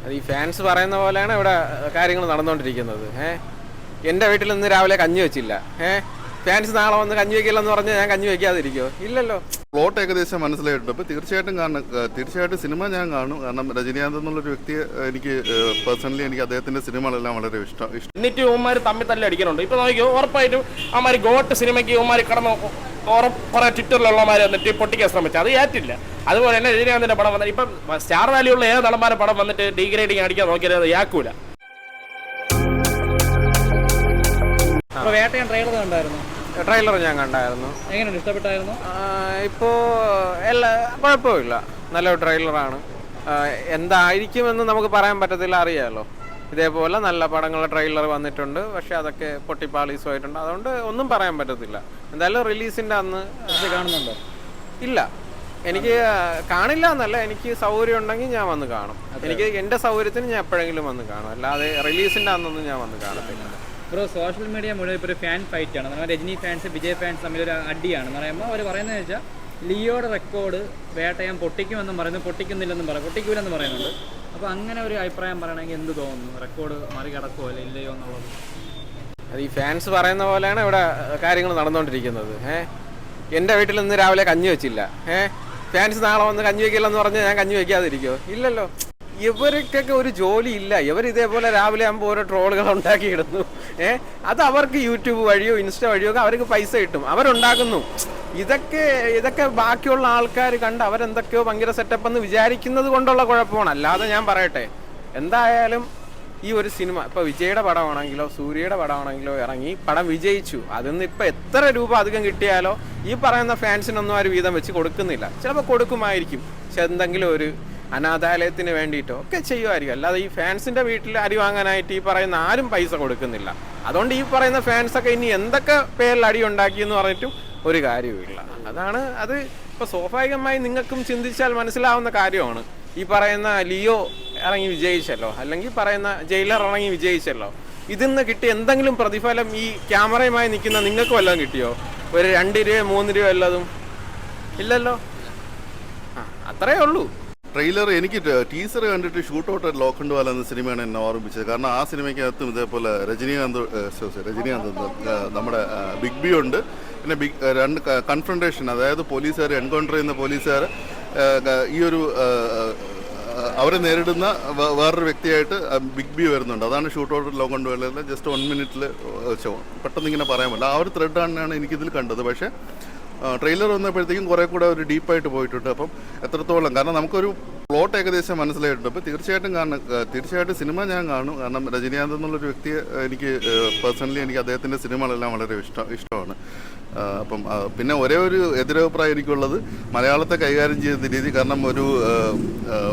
അത് ഈ ഫാൻസ് പറയുന്ന പോലെയാണ് ഇവിടെ കാര്യങ്ങൾ നടന്നുകൊണ്ടിരിക്കുന്നത്. എൻ്റെ വീട്ടിൽ ഇന്ന് രാവിലെ കഞ്ഞി വെച്ചില്ല. ഫാൻസ് നാളെ വന്ന് കഞ്ഞി വെക്കില്ലെന്ന് പറഞ്ഞാൽ ഞാൻ കഞ്ഞി വെക്കാതിരിക്കുമോ? ഇല്ലല്ലോ. പ്ലോട്ട് ഏകദേശം മനസ്സിലായിട്ടുണ്ട്. അപ്പോൾ തീർച്ചയായിട്ടും സിനിമ ഞാൻ കാണും. കാരണം രജനീകാന്ത് എന്നുള്ളൊരു വ്യക്തിയെ എനിക്ക് പേഴ്സണലി എനിക്ക് അദ്ദേഹത്തിൻ്റെ സിനിമകളെല്ലാം വളരെ ഇഷ്ടം. എന്നിട്ട് ഇവന്മാർ തമ്മിൽ തല്ലി അടിക്കുന്നുണ്ട്. ഇപ്പോൾ നോക്കിയോ, ഉറപ്പായിട്ടും അവന്മാർ ഗോട്ട് സിനിമയ്ക്ക് ഇവന്മാർ കടന്ന് കുറേ ട്വിറ്ററിലുള്ളവന്മാർ വന്നിട്ട് പൊട്ടിക്കാൻ ശ്രമിച്ചു, അത് ഏറ്റില്ല. അതുപോലെ തന്നെ രജനീകാന്തിൻ്റെ പടം വന്നിട്ട് ഇപ്പം സ്റ്റാർ വാല്യുള്ള ഏത് നടന്മാരുടെ പടം വന്നിട്ട് ഡീഗ്രേഡിങ് അടിക്കാൻ നോക്കിയാൽ അത് ഏക്കൂല. വേട്ടയാൻ ട്രെയിലർ കണ്ടായിരുന്നു? ട്രെയിലർ ഞാൻ കണ്ടായിരുന്നു. എങ്ങനെയുണ്ട്, ഇഷ്ടപ്പെട്ടായിരുന്നു? ഇപ്പോൾ കുഴപ്പമില്ല, നല്ല ട്രെയിലറാണ്. എന്തായിരിക്കുമെന്ന് നമുക്ക് പറയാൻ പറ്റത്തില്ല, അറിയാമല്ലോ. ഇതേപോലെ നല്ല പടങ്ങളുടെ ട്രെയിലർ വന്നിട്ടുണ്ട്, പക്ഷെ അതൊക്കെ പൊട്ടിപ്പാളീസുമായിട്ടുണ്ട്. അതുകൊണ്ട് ഒന്നും പറയാൻ പറ്റത്തില്ല. എന്തായാലും റിലീസിൻ്റെ അന്ന് കാണുന്നുണ്ടോ? ഇല്ല, എനിക്ക് കാണില്ല എന്നല്ല, എനിക്ക് സൗകര്യം ഉണ്ടെങ്കിൽ ഞാൻ വന്ന് കാണും. എനിക്ക് എൻ്റെ സൗകര്യത്തിന് ഞാൻ എപ്പോഴെങ്കിലും വന്ന് കാണും, അല്ലാതെ റിലീസിൻ്റെ അന്നൊന്നും ഞാൻ വന്ന് കാണത്തില്ല. ബ്രോ, സോഷ്യൽ മീഡിയ മുഴുവൻ ഇപ്പോൾ ഒരു ഫാൻ ഫൈറ്റ് ആണ്. നമ്മൾ രജനി ഫാൻസ് വിജയ് ഫാൻസ് തമ്മിലൊരു അടിയാണെന്ന് പറയുമ്പോൾ അവർ പറയുന്നത് വെച്ചാൽ ലിയോയുടെ റെക്കോർഡ് വേട്ടയാൻ പൊട്ടിക്കുമെന്നും പറയുന്നു, പൊട്ടിക്കുന്നില്ലെന്നും പറയും, പൊട്ടിക്കൂലെന്ന് പറയുന്നുണ്ട്. അപ്പോൾ അങ്ങനെ ഒരു അഭിപ്രായം പറയണമെങ്കിൽ എന്ത് തോന്നുന്നു? റെക്കോർഡ് മറികടക്കുമോ അല്ല ഇല്ലയോ എന്നുള്ളത്? അത് ഈ ഫാൻസ് പറയുന്ന പോലെയാണ് ഇവിടെ കാര്യങ്ങൾ നടന്നുകൊണ്ടിരിക്കുന്നത്. എൻ്റെ വീട്ടിൽ ഇന്ന് രാവിലെ കഞ്ഞി വെച്ചില്ല. ഫാൻസ് നാളെ വന്ന് കഞ്ഞി വെക്കില്ലെന്ന് പറഞ്ഞാൽ ഞാൻ കഞ്ഞി വെക്കാതിരിക്കുമോ? ഇല്ലല്ലോ. ഇവർക്കൊക്കെ ഒരു ജോലി ഇല്ല. ഇവർ ഇതേപോലെ രാവിലെ ആകുമ്പോൾ ഓരോ ട്രോളുകൾ ഉണ്ടാക്കിയിടുന്നു. അത് അവർക്ക് യൂട്യൂബ് വഴിയോ ഇൻസ്റ്റ വഴിയോ ഒക്കെ അവർക്ക് പൈസ കിട്ടും, അവരുണ്ടാക്കുന്നു. ഇതൊക്കെ ബാക്കിയുള്ള ആൾക്കാർ കണ്ട് അവരെന്തൊക്കെയോ ഭയങ്കര സെറ്റപ്പ് എന്ന് വിചാരിക്കുന്നത് കൊണ്ടുള്ള കുഴപ്പമാണ്. അല്ലാതെ ഞാൻ പറയട്ടെ, എന്തായാലും ഈ ഒരു സിനിമ ഇപ്പോൾ വിജയുടെ പടമാണെങ്കിലോ സൂര്യയുടെ പടമാണെങ്കിലോ ഇറങ്ങി പടം വിജയിച്ചു, അതിന്ന് ഇപ്പോൾ എത്ര രൂപ അധികം കിട്ടിയാലോ ഈ പറയുന്ന ഫാൻസിനൊന്നും ആരും വീതം വെച്ച് കൊടുക്കുന്നില്ല. ചിലപ്പോൾ കൊടുക്കുമായിരിക്കും, പക്ഷെ എന്തെങ്കിലും ഒരു അനാഥാലയത്തിന് വേണ്ടിയിട്ടോ ഒക്കെ ചെയ്യുമായിരിക്കും. അല്ലാതെ ഈ ഫാൻസിൻ്റെ വീട്ടിൽ അരി വാങ്ങാനായിട്ട് ഈ പറയുന്ന ആരും പൈസ കൊടുക്കുന്നില്ല. അതുകൊണ്ട് ഈ പറയുന്ന ഫാൻസൊക്കെ ഇനി എന്തൊക്കെ പേരിൽ അടി ഉണ്ടാക്കിയെന്ന് പറഞ്ഞിട്ടും ഒരു കാര്യവുമില്ല. അത് ഇപ്പോൾ സ്വാഭാവികമായി നിങ്ങൾക്കും ചിന്തിച്ചാൽ മനസ്സിലാവുന്ന കാര്യമാണ്. ഈ പറയുന്ന ലിയോ ഇറങ്ങി വിജയിച്ചല്ലോ, അല്ലെങ്കിൽ പറയുന്ന ജയിലർ ഇറങ്ങി വിജയിച്ചല്ലോ, ഇതിന്ന് കിട്ടിയ എന്തെങ്കിലും പ്രതിഫലം ഈ ക്യാമറയുമായി നിൽക്കുന്ന നിങ്ങൾക്ക് വല്ലതും കിട്ടിയോ? ഒരു 2 രൂപ 3 രൂപ വല്ലതും ഇല്ലല്ലോ. അത്രയേ ഉള്ളൂ. ട്രെയിലർ എനിക്ക് ടീസർ കണ്ടിട്ട് ഷൂട്ട് ഔട്ട് അറ്റ് ലോഖണ്ഡ് വാല എന്ന സിനിമയാണ് എന്നെ ഓർമ്മിച്ചത്. കാരണം ആ സിനിമയ്ക്കകത്തും ഇതേപോലെ രജനീകാന്ത് നമ്മുടെ ബിഗ് ബി ഉണ്ട്, പിന്നെ രണ്ട് കൺഫ്രണ്ടേഷൻ, അതായത് പോലീസുകാർ എൻകൗണ്ടർ ചെയ്യുന്ന പോലീസുകാർ ഈ ഒരു അവരെ നേരിടുന്ന വേറൊരു വ്യക്തിയായിട്ട് ബിഗ് ബി വരുന്നുണ്ട്. അതാണ് ഷൂട്ട് ഔട്ട് ലോഖണ്ഡ് വാലയിൽ ജസ്റ്റ് 1 മിനിറ്റിൽ പെട്ടെന്ന് ഇങ്ങനെ പറയാൻ പറ്റില്ല. ആ ഒരു ത്രെഡാണ് എനിക്കിതിൽ കണ്ടത്. പക്ഷേ ട്രെയിലർ വന്നപ്പോഴത്തേക്കും കുറേ കൂടെ ഒരു ഡീപ്പായിട്ട് പോയിട്ടുണ്ട്. അപ്പം എത്രത്തോളം, കാരണം നമുക്കൊരു പ്ലോട്ട് ഏകദേശം മനസ്സിലായിട്ടുണ്ട്. അപ്പോൾ തീർച്ചയായിട്ടും സിനിമ ഞാൻ കാണും. കാരണം രജനീകാന്ത് എന്നുള്ളൊരു വ്യക്തിയെ എനിക്ക് പേഴ്സണലി എനിക്ക് അദ്ദേഹത്തിൻ്റെ സിനിമകളെല്ലാം വളരെ ഇഷ്ടമാണ്. അപ്പം പിന്നെ ഒരേ ഒരു എതിരഭിപ്രായം എനിക്കുള്ളത് മലയാളത്തെ കൈകാര്യം ചെയ്യുന്ന രീതി. കാരണം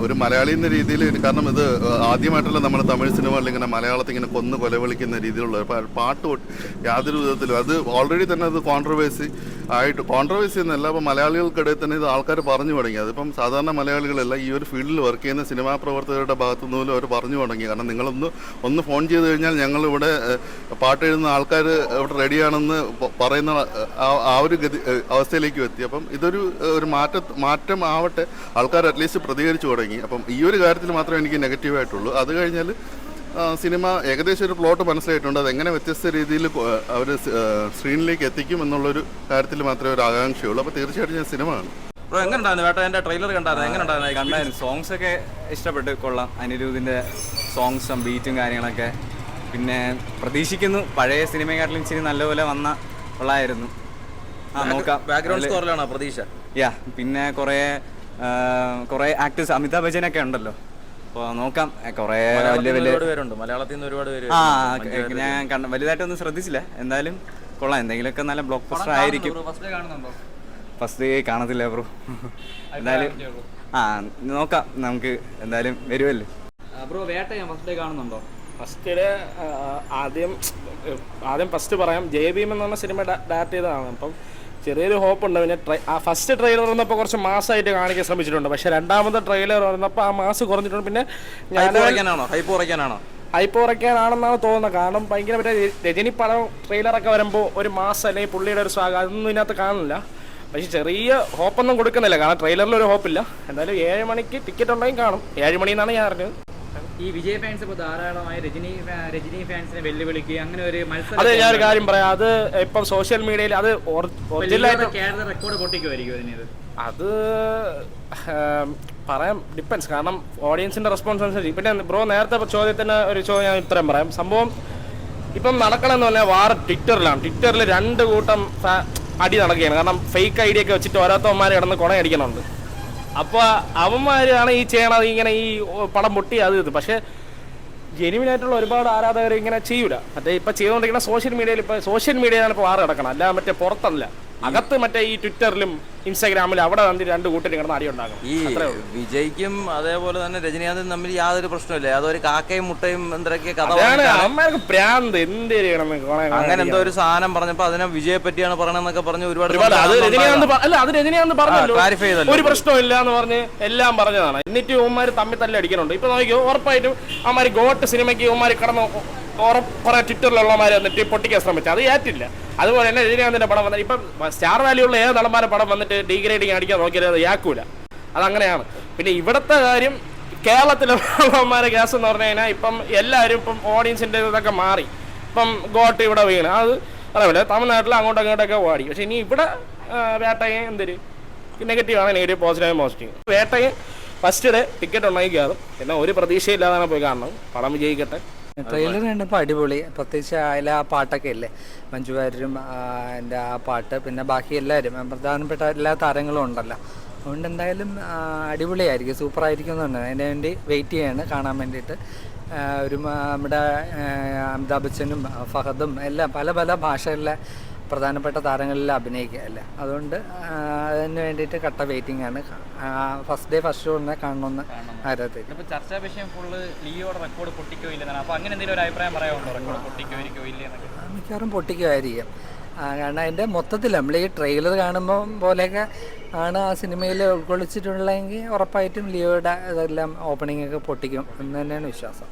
ഒരു മലയാളി എന്ന രീതിയിൽ, കാരണം ഇത് ആദ്യമായിട്ടല്ല നമ്മൾ തമിഴ് സിനിമകളിൽ ഇങ്ങനെ മലയാളത്തെ ഇങ്ങനെ കൊലവിളിക്കുന്ന രീതിയിലുള്ള പാട്ട് യാതൊരു വിധത്തിലും അത് ഓൾറെഡി തന്നെ അത് കോൺട്രവേഴ്സി എന്നല്ല, അപ്പോൾ മലയാളികൾക്കിടയിൽ തന്നെ ഇത് ആൾക്കാർ പറഞ്ഞു തുടങ്ങി. അതിപ്പം സാധാരണ മലയാളികളല്ല, ഈ ഒരു ഫീൽഡിൽ വർക്ക് ചെയ്യുന്ന സിനിമാ പ്രവർത്തകരുടെ ഭാഗത്തു നിന്നും അവർ പറഞ്ഞു തുടങ്ങി. കാരണം നിങ്ങളൊന്ന് ഫോൺ ചെയ്ത് കഴിഞ്ഞാൽ ഞങ്ങളിവിടെ പാട്ട് എഴുതുന്ന ആൾക്കാർ ഇവിടെ റെഡിയാണെന്ന് പറയുന്ന ആ ഒരു അവസ്ഥയിലേക്ക് എത്തി. അപ്പം ഇതൊരു മാറ്റം ആവട്ടെ, ആൾക്കാർ അറ്റ്ലീസ്റ്റ് പ്രതികരിച്ചു തുടങ്ങി. അപ്പം ഈ ഒരു കാര്യത്തിൽ മാത്രമേ എനിക്ക് നെഗറ്റീവായിട്ടുള്ളൂ. അത് കഴിഞ്ഞാൽ സിനിമ ഏകദേശം ഒരു പ്ലോട്ട് മനസ്സിലായിട്ടുണ്ട്. അതെങ്ങനെ വ്യത്യസ്ത രീതിയിൽ അവർ സ്ക്രീനിലേക്ക് എത്തിക്കും എന്നുള്ളൊരു കാര്യത്തിൽ മാത്രമേ ഒരു ആകാംക്ഷയുള്ളൂ. അപ്പോൾ തീർച്ചയായിട്ടും ഞാൻ സിനിമ കാണും. എങ്ങനെയുണ്ടായിരുന്നു വേട്ടൻ്റെ ട്രെയിലർ കണ്ടായിരുന്നു? സോങ്സ് ഒക്കെ ഇഷ്ടപ്പെട്ട്, കൊള്ളാം. അനിരുദ്ധിൻ്റെ സോങ്സും ബീറ്റും കാര്യങ്ങളൊക്കെ. പിന്നെ പ്രതീക്ഷിക്കുന്നു പഴയ സിനിമയെക്കാട്ടിലും ഇച്ചിരി നല്ലപോലെ വന്ന കൊള്ളായിരുന്നു. നോക്കാം. ബാക്ക്ഗ്രൗണ്ട് സ്കോറിലാണോ പ്രതീക്ഷ? പിന്നെ കുറേ ആക്ടേഴ്സ്, അമിതാഭ് ബച്ചനൊക്കെ ഉണ്ടല്ലോ. അപ്പോൾ നോക്കാം. കുറേ വലിയ പേരുണ്ട് മലയാളത്തിൽ നിന്ന്, ഒരുപാട് പേര്. ഞാൻ വലുതായിട്ടൊന്നും ശ്രദ്ധിച്ചില്ല. എന്തായാലും കൊള്ളാം, എന്തെങ്കിലുമൊക്കെ നല്ല ബ്ലോക്ക് ബസ്റ്റർ ആയിരിക്കും. ഫസ്റ്റ് കാണത്തില്ല ബ്രോ. എന്തായാലും നോക്കാം, നമുക്ക് എന്തായാലും വരുമല്ലോ. ബ്രോ, വേട്ടയാൻ ഫസ്റ്റ് ഡേ കാണുന്നുണ്ടോ? ആദ്യം ഫസ്റ്റ് പറയാം, ജയഭീം എന്ന് പറഞ്ഞ സിനിമ ഡയറക്റ്റ് ചെയ്തതാണ്. അപ്പം ചെറിയൊരു ഹോപ്പുണ്ട്. പിന്നെ ഫസ്റ്റ് ട്രെയിലർ വന്നപ്പോൾ കുറച്ച് മാസമായിട്ട് കാണിക്കാൻ ശ്രമിച്ചിട്ടുണ്ട്, പക്ഷേ രണ്ടാമത്തെ ട്രെയിലർ വന്നപ്പോൾ ആ മാസ് കുറഞ്ഞിട്ടുണ്ട്. പിന്നെ ഹൈപ്പ് കുറയ്ക്കാനാണെന്നാണ് തോന്നുന്നത്. കാരണം ഭയങ്കര രജനി പടം ട്രെയിലറൊക്കെ വരുമ്പോൾ ഒരു മാസം അല്ലെങ്കിൽ പുള്ളിയുടെ ഒരു സ്വാഗതം അതൊന്നും ഇതിനകത്ത് കാണുന്നില്ല. പക്ഷേ ചെറിയ ഹോപ്പൊന്നും കൊടുക്കുന്നില്ല, കാരണം ട്രെയിലറിൽ ഒരു ഹോപ്പില്ല. എന്തായാലും 7 മണിക്ക് ടിക്കറ്റ് ഉണ്ടെങ്കിൽ കാണും. 7 മണിയെന്നാണ് ഞാൻ അറിഞ്ഞത്. ഈ വിജയ് ഫാൻസ് ഇപ്പോൾ ധാരാളമായി രജനി ഫാൻസിനെ വെല്ലുവിളിക്കുക അങ്ങനെ ഒരു മത്സരം. അത് ഞാനൊരു കാര്യം പറയാം, അത് ഇപ്പം സോഷ്യൽ മീഡിയയിൽ അത് ഒറിജിനലായിട്ട് കേരള റെക്കോർഡ് പൊട്ടിക്കുമായിരിക്കും അതിന്. അത് പറയാം, ഡിപ്പെൻസ്. കാരണം ഓഡിയൻസിന്റെ റെസ്പോൺസ് അനുസരിച്ച്. പിന്നെ ബ്രോ നേരത്തെ ചോദ്യത്തിന് ഒരു ചോദ്യം ഞാൻ ഉത്തരം പറയാം. സംഭവം ഇപ്പം നടക്കണമെന്ന് പറഞ്ഞാൽ വാർ ട്വിറ്ററിലാണ്. ട്വിറ്ററിൽ 2 കൂട്ടം അടി നടക്കുകയാണ്. കാരണം ഫേക്ക് ഐഡിയ ഒക്കെ വെച്ചിട്ട് ഓരോരുത്തന്മാർ കിടന്ന് കൊണയടിക്കണുണ്ട്. അപ്പോൾ അവന്മാരാണ് ഈ ചെയ്യണത്, ഇങ്ങനെ ഈ പടം പൊട്ടി അത് ഇത്. പക്ഷേ ജെനുവിനായിട്ടുള്ള ഒരുപാട് ആരാധകർ ഇങ്ങനെ ചെയ്യൂല. മറ്റേ ഇപ്പം ചെയ്തുകൊണ്ടിരിക്കുന്ന സോഷ്യൽ മീഡിയയിലാണ് ഇപ്പോൾ വാർ കിടക്കണം, അല്ല മറ്റേ പുറത്തല്ല. അകത്ത് മറ്റേ ഈ ട്വിറ്ററിലും ഇൻസ്റ്റാഗ്രാമിലും അവിടെ വന്ന് 2 കൂട്ടരും കിടന്ന് അടി ഉണ്ടാകും. ഈ വിജയ്ക്കും അതേപോലെ തന്നെ രജനീകാന്തും തമ്മിൽ യാതൊരു പ്രശ്നമില്ല. അതൊരു കാക്കയും മുട്ടയും എന്തൊക്കെ കഥ അമ്മമാർക്ക് പ്രാന്ത് എന്ത് അങ്ങനെ എന്തോ ഒരു സാധനം പറഞ്ഞപ്പോ അതിനെ വിജയെ പറ്റിയാണ് പറയണെന്നൊക്കെ പറഞ്ഞ് ഒരുപാട് അത് രജനീകാന്ത് പറഞ്ഞല്ലോ, ക്ലാരിഫൈ ചെയ്തല്ലോ. ഒരു പ്രശ്നമില്ല എന്ന് പറഞ്ഞ് എല്ലാം പറഞ്ഞതാണ്. എന്നിട്ട് ഉമ്മാര് തമ്മിൽ തല്ലി അടിക്കണുണ്ട്. ഇപ്പൊ നോക്കിയോ, ഉറപ്പായിട്ടും അമ്മാര് ഗോട്ട് സിനിമയ്ക്ക് ഉമ്മാര് കടന്ന് കുറെ ട്വിറ്ററിലുള്ളമാരെ വന്നിട്ട് പൊട്ടിക്കാൻ ശ്രമിച്ചു, അത് ഏറ്റില്ല. അതുപോലെ തന്നെ രജനീകാന്തിന്റെ പടം വന്നിട്ട് ഇപ്പം സ്റ്റാർ വാല്യുള്ള ഏത് നടന്മാരെ പടം വന്നിട്ട് ഡീഗ്രേഡിങ് അടിക്കാൻ നോക്കിയാൽ അത് ഏക്കൂല, അതങ്ങനെയാണ്. പിന്നെ ഇവിടുത്തെ കാര്യം കേരളത്തിലുള്ളമാരെ കേസ് എന്ന് പറഞ്ഞു കഴിഞ്ഞാൽ ഇപ്പം എല്ലാവരും ഇപ്പം ഓഡിയൻസിന്റെ ഇതൊക്കെ മാറി. ഇപ്പം ഗോട്ട് ഇവിടെ വീണ് അത് അതേപോലെ തമിഴ്നാട്ടിൽ അങ്ങോട്ടൊക്കെ ഓടി. പക്ഷെ ഇനി ഇവിടെ വേട്ടയെ എന്തൊരു നെഗറ്റീവ് ആണ്, നെഗറ്റീവ് പോസിറ്റീവ്. വേട്ടയെ ഫസ്റ്റ് ഡേ ടിക്കറ്റ് ഉണ്ടാക്കി കയറും, പിന്നെ ഒരു പ്രതീക്ഷയില്ലാതാണ് പോയി കാണണം. പടം വിജയിക്കട്ടെ. ട്രെയിലർ കണ്ടപ്പോൾ അടിപൊളി, പ്രത്യേകിച്ച് അതിലെ ആ പാട്ടൊക്കെ ഇല്ലേ, മഞ്ജു വാര്യരും എൻ്റെ ആ പാട്ട്, പിന്നെ ബാക്കി എല്ലാവരും പ്രധാനപ്പെട്ട എല്ലാ താരങ്ങളും ഉണ്ടല്ലോ. അതുകൊണ്ട് എന്തായാലും അടിപൊളിയായിരിക്കും, സൂപ്പറായിരിക്കും എന്നുണ്ട്. അതിന് വേണ്ടി വെയിറ്റ് ചെയ്യാണ് കാണാൻ വേണ്ടിയിട്ട്. നമ്മുടെ അമിതാഭ് ബച്ചനും ഫഹദും എല്ലാം പല പല ഭാഷകളിലെ പ്രധാനപ്പെട്ട താരങ്ങളിൽ അഭിനയിക്കുക അല്ലേ. അതുകൊണ്ട് അതിന് വേണ്ടിയിട്ട് കട്ട വെയിറ്റിംഗ് ആണ്. ഫസ്റ്റ് ഡേ ഫസ്റ്റ് ഷോ തന്നെ കാണണമെന്ന് ആരാധന. ഇപ്പോൾ ചർച്ചാ വിഷയം ഫുള്ള് ലിയോയുടെ റെക്കോർഡ് പൊട്ടിക്കോ ഇല്ലെന്നാണ്. അപ്പോൾ അങ്ങനെ എന്തെങ്കിലും ഒരു അഭിപ്രായം പറയാനുണ്ടോ, റെക്കോർഡ് പൊട്ടിക്കോ ഇല്ലേ എന്നൊക്കെ? മിക്കവാറും പൊട്ടിക്കുമായിരിക്കും. കാരണം അതിൻ്റെ മൊത്തത്തിൽ നമ്മൾ ഈ ട്രെയിലർ കാണുമ്പോൾ പോലെയൊക്കെ ആണ് ആ സിനിമയിൽ ഉൾക്കൊള്ളിച്ചിട്ടുള്ളതെങ്കിൽ ഉറപ്പായിട്ടും ലിയോയുടെ ഇതെല്ലാം ഓപ്പണിംഗ് ഒക്കെ പൊട്ടിക്കും എന്ന് തന്നെയാണ് വിശ്വാസം.